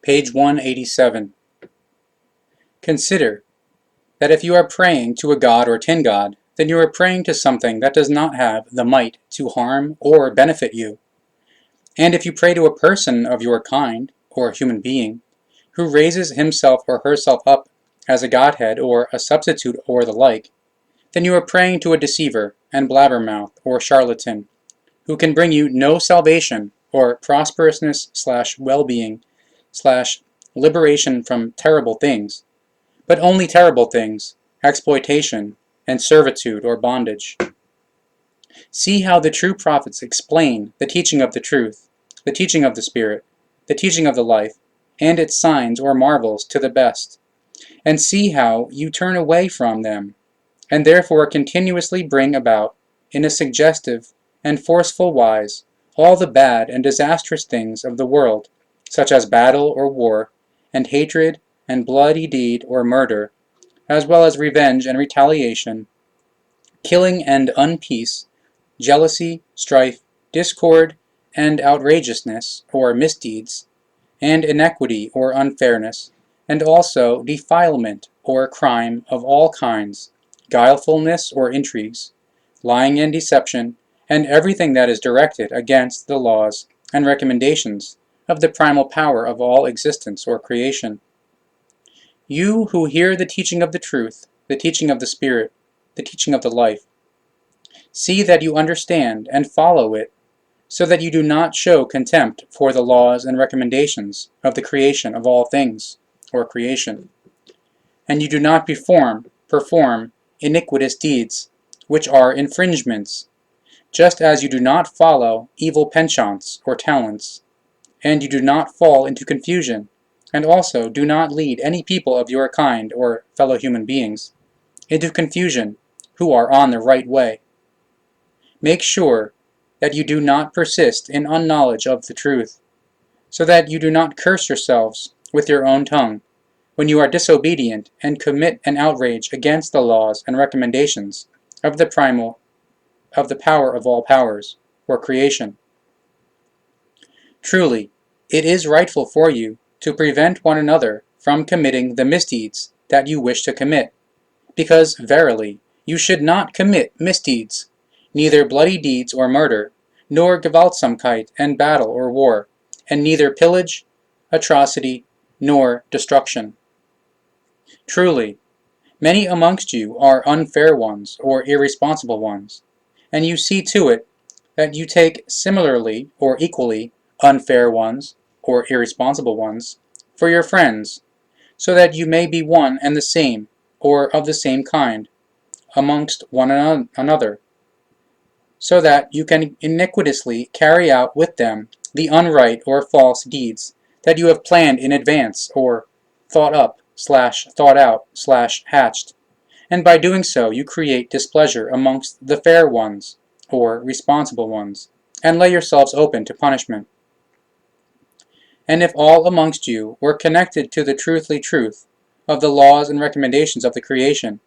Page 187. Consider that if you are praying to a god or tin god, then you are praying to something that does not have the might to harm or benefit you. And if you pray to a person of your kind, or human being, who raises himself or herself up as a godhead or a substitute or the like, then you are praying to a deceiver and blabbermouth or charlatan, who can bring you no salvation or prosperousness/well-being/liberation from terrible things, but only terrible things, exploitation, and servitude or bondage. See how the true prophets explain the teaching of the truth, the teaching of the Spirit, the teaching of the life, and its signs or marvels to the best, and see how you turn away from them, and therefore continuously bring about, in a suggestive and forceful wise, all the bad and disastrous things of the world, such as battle or war, and hatred and bloody deed or murder, as well as revenge and retaliation, killing and unpeace, jealousy, strife, discord, and outrageousness or misdeeds, and inequity or unfairness, and also defilement or crime of all kinds, guilefulness or intrigues, lying and deception, and everything that is directed against the laws and recommendations of the primal power of all existence or creation. You who hear the teaching of the truth, the teaching of the Spirit, the teaching of the life, see that you understand and follow it, so that you do not show contempt for the laws and recommendations of the creation of all things, or creation, and you do not perform iniquitous deeds, which are infringements, just as you do not follow evil penchants or talents, and you do not fall into confusion, and also do not lead any people of your kind or fellow human beings into confusion who are on the right way. Make sure that you do not persist in unknowledge of the truth, so that you do not curse yourselves with your own tongue when you are disobedient and commit an outrage against the laws and recommendations of the power of all powers, or creation. Truly, it is rightful for you to prevent one another from committing the misdeeds that you wish to commit, because verily you should not commit misdeeds, neither bloody deeds or murder, nor Gewaltsamkeit and battle or war, and neither pillage, atrocity, nor destruction. Truly, many amongst you are unfair ones or irresponsible ones, and you see to it that you take similarly or equally unfair ones or irresponsible ones for your friends, so that you may be one and the same or of the same kind amongst one another, so that you can iniquitously carry out with them the unright or false deeds that you have planned in advance or thought up/thought out/hatched, and by doing so you create displeasure amongst the fair ones or responsible ones, and lay yourselves open to punishment. And if all amongst you were connected to the truthly truth of the laws and recommendations of the creation,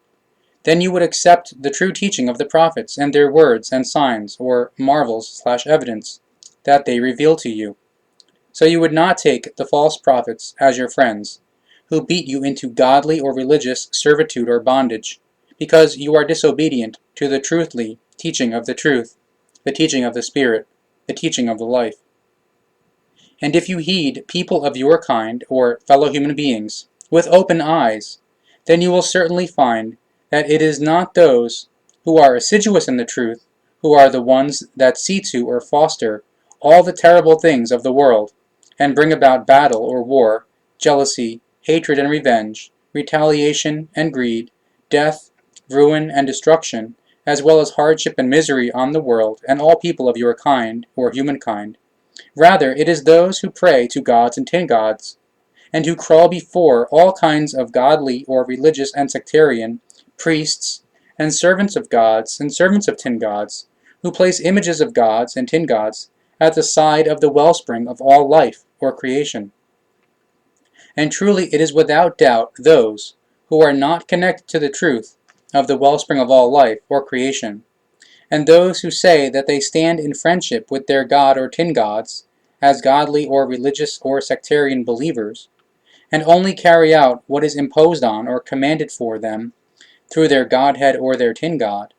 then you would accept the true teaching of the prophets and their words and signs or marvels/evidence that they reveal to you. So you would not take the false prophets as your friends, who beat you into godly or religious servitude or bondage, because you are disobedient to the truthly teaching of the truth, the teaching of the Spirit, the teaching of the life. And if you heed people of your kind or fellow human beings with open eyes, then you will certainly find that it is not those who are assiduous in the truth who are the ones that see to or foster all the terrible things of the world, and bring about battle or war, jealousy, hatred and revenge, retaliation and greed, death, ruin and destruction, as well as hardship and misery on the world and all people of your kind or humankind. Rather, it is those who pray to gods and tin gods, and who crawl before all kinds of godly or religious and sectarian priests and servants of gods and servants of tin gods, who place images of gods and tin gods at the side of the wellspring of all life or creation. And truly it is without doubt those who are not connected to the truth of the wellspring of all life or creation, and those who say that they stand in friendship with their god or tin gods, as godly or religious or sectarian believers, and only carry out what is imposed on or commanded for them through their godhead or their tin god,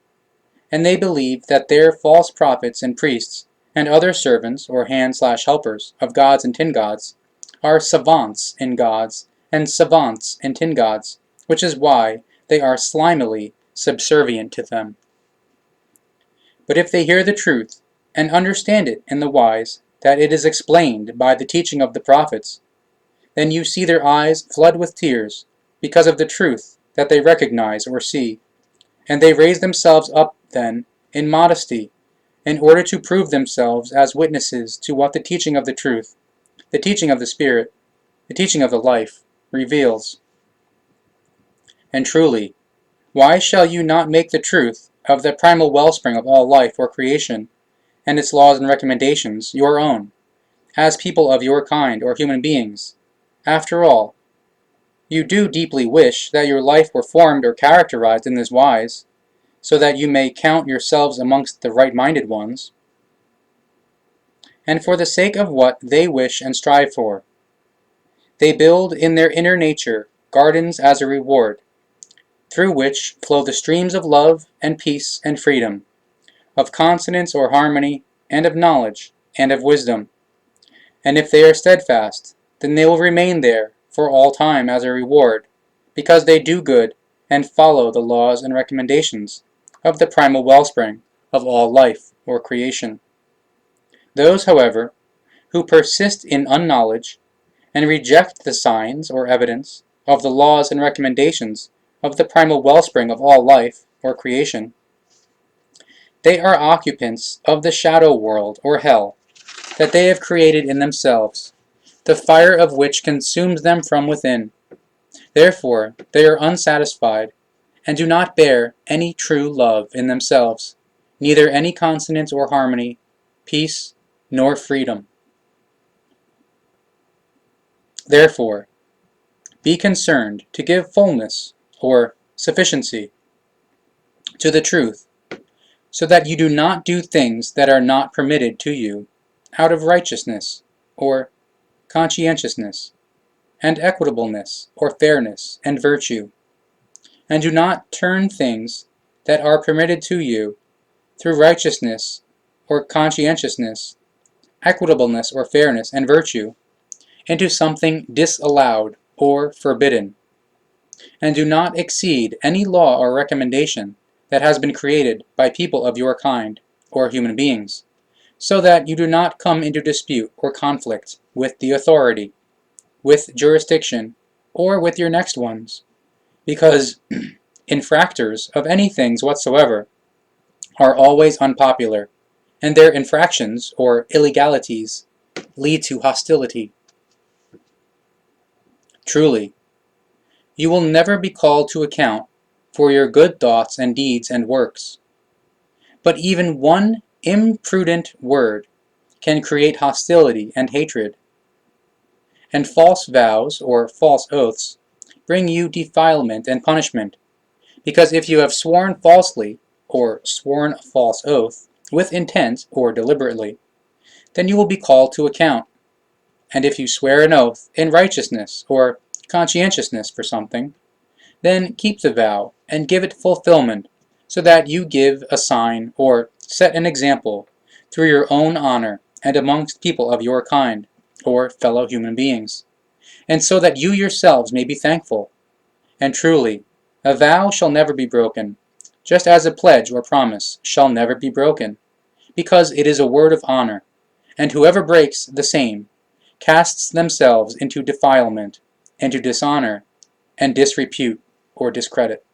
and they believe that their false prophets and priests and other servants or hand/helpers of gods and tin gods are savants in gods and savants in tin gods, which is why they are slimily subservient to them. But if they hear the truth and understand it in the wise that it is explained by the teaching of the prophets, then you see their eyes flood with tears because of the truth that they recognize or see, and they raise themselves up then in modesty in order to prove themselves as witnesses to what the teaching of the truth, the teaching of the Spirit, the teaching of the life, reveals. And truly, why shall you not make the truth of the primal wellspring of all life or creation, and its laws and recommendations, your own, as people of your kind or human beings? After all, you do deeply wish that your life were formed or characterized in this wise, so that you may count yourselves amongst the right-minded ones. And for the sake of what they wish and strive for, they build in their inner nature gardens as a reward, through which flow the streams of love and peace and freedom, of consonance or harmony, and of knowledge, and of wisdom. And if they are steadfast, then they will remain there for all time as a reward, because they do good and follow the laws and recommendations of the primal wellspring of all life or creation. Those, however, who persist in unknowledge and reject the signs or evidence of the laws and recommendations of the primal wellspring of all life or creation, they are occupants of the shadow world or hell that they have created in themselves, the fire of which consumes them from within. Therefore they are unsatisfied, and do not bear any true love in themselves, neither any consonance or harmony, peace, nor freedom. Therefore, be concerned to give fullness, or sufficiency, to the truth, so that you do not do things that are not permitted to you, out of righteousness, or conscientiousness, and equitableness, or fairness, and virtue, and do not turn things that are permitted to you through righteousness, or conscientiousness, equitableness, or fairness, and virtue, into something disallowed or forbidden, and do not exceed any law or recommendation that has been created by people of your kind, or human beings, so that you do not come into dispute or conflict with the authority, with jurisdiction, or with your next ones, because infractors of any things whatsoever are always unpopular, and their infractions, or illegalities, lead to hostility. Truly, you will never be called to account for your good thoughts and deeds and works, but even one imprudent word can create hostility and hatred, and false vows or false oaths bring you defilement and punishment, because if you have sworn falsely or sworn a false oath with intent or deliberately, then you will be called to account. And if you swear an oath in righteousness or conscientiousness for something, then keep the vow and give it fulfillment, so that you give a sign or set an example through your own honor and amongst people of your kind, or fellow human beings, and so that you yourselves may be thankful. And truly, a vow shall never be broken, just as a pledge or promise shall never be broken, because it is a word of honor, and whoever breaks the same casts themselves into defilement, into dishonor, and disrepute or discredit.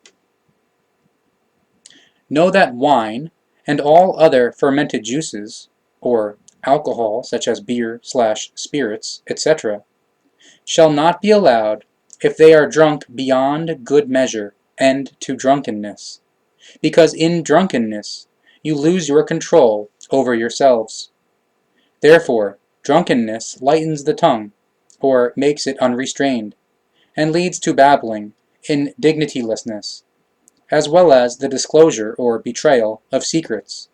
Know that wine and all other fermented juices, or alcohol such as beer/spirits, etc., shall not be allowed if they are drunk beyond good measure and to drunkenness, because in drunkenness you lose your control over yourselves. Therefore, drunkenness lightens the tongue, or makes it unrestrained, and leads to babbling, indignitylessness, as well as the disclosure or betrayal of secrets.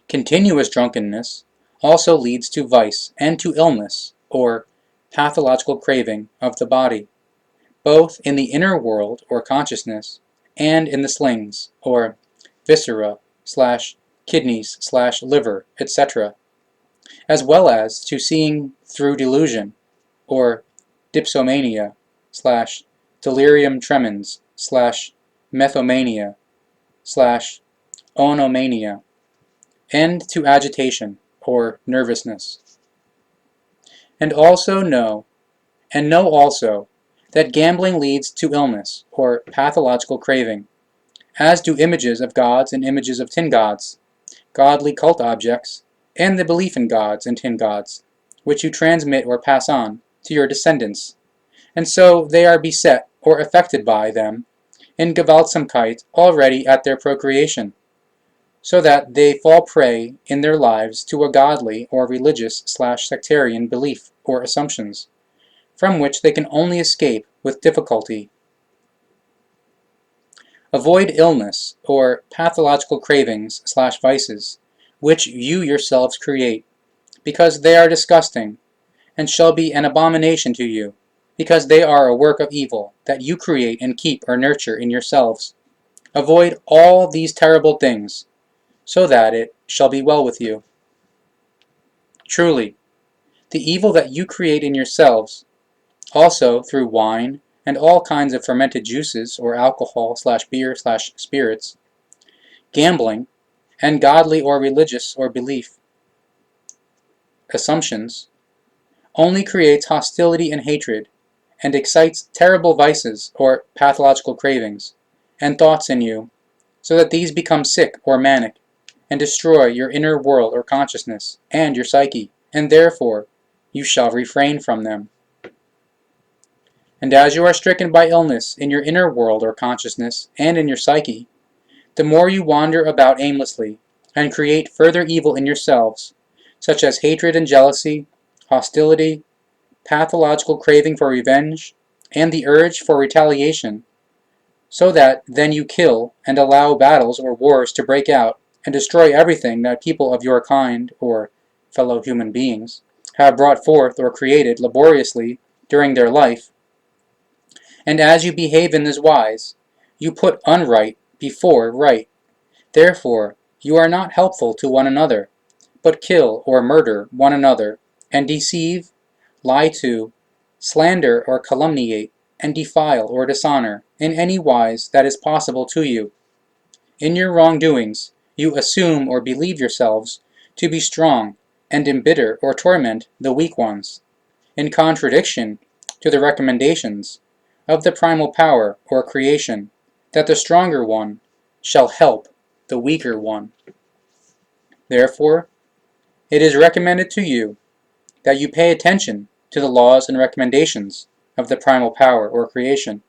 Continuous drunkenness also leads to vice and to illness, or pathological craving of the body, both in the inner world or consciousness and in the slings, or viscera / kidneys / liver, etc., as well as to seeing through delusion, or dipsomania / delirium tremens / methomania / onomania, and to agitation, or nervousness. And know also, that gambling leads to illness, or pathological craving, as do images of gods and images of tin gods, godly cult objects, and the belief in gods and tin gods, which you transmit or pass on to your descendants, and so they are beset or affected by them in Gewaltsamkeit already at their procreation, so that they fall prey in their lives to a godly or religious / sectarian belief or assumptions, from which they can only escape with difficulty. Avoid illness, or pathological cravings / vices, which you yourselves create, because they are disgusting, and shall be an abomination to you, because they are a work of evil that you create and keep or nurture in yourselves. Avoid all these terrible things, so that it shall be well with you. Truly, the evil that you create in yourselves, also through wine and all kinds of fermented juices or alcohol / beer / spirits, gambling, and godly or religious or belief assumptions, only creates hostility and hatred, and excites terrible vices or pathological cravings and thoughts in you, so that these become sick or manic, and destroy your inner world or consciousness and your psyche, and therefore you shall refrain from them. And as you are stricken by illness in your inner world or consciousness and in your psyche, the more you wander about aimlessly and create further evil in yourselves, such as hatred and jealousy, hostility, pathological craving for revenge, and the urge for retaliation, so that then you kill and allow battles or wars to break out and destroy everything that people of your kind, or fellow human beings, have brought forth or created laboriously during their life. And as you behave in this wise, you put unright before right. Therefore you are not helpful to one another, but kill or murder one another, and deceive, lie to, slander or calumniate, and defile or dishonor in any wise that is possible to you. In your wrongdoings you assume or believe yourselves to be strong, and embitter or torment the weak ones, in contradiction to the recommendations of the primal power or creation, that the stronger one shall help the weaker one. Therefore, it is recommended to you that you pay attention to the laws and recommendations of the primal power or creation,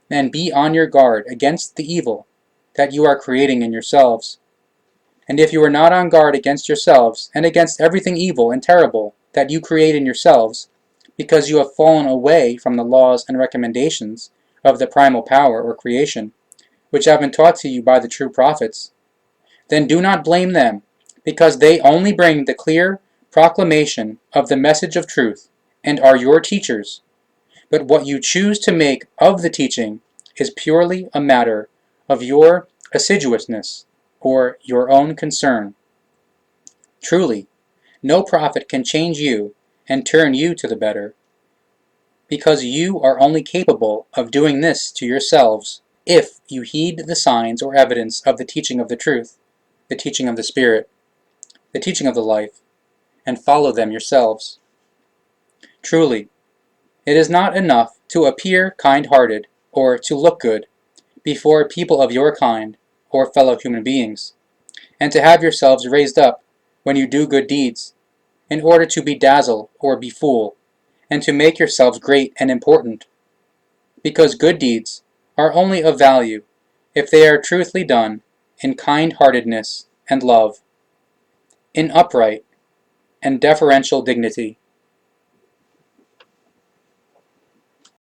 and be on your guard against the evil that you are creating in yourselves. And if you are not on guard against yourselves and against everything evil and terrible that you create in yourselves, because you have fallen away from the laws and recommendations of the primal power or creation, which have been taught to you by the true prophets, then do not blame them, because they only bring the clear proclamation of the message of truth and are your teachers. But what you choose to make of the teaching is purely a matter of your assiduousness or your own concern. Truly, no prophet can change you and turn you to the better, because you are only capable of doing this to yourselves if you heed the signs or evidence of the teaching of the truth, the teaching of the Spirit, the teaching of the life, and follow them yourselves. Truly, it is not enough to appear kind-hearted or to look good before people of your kind or fellow human beings, and to have yourselves raised up when you do good deeds, in order to bedazzle or befool, and to make yourselves great and important, because good deeds are only of value if they are truthfully done in kind-heartedness and love, in upright and deferential dignity,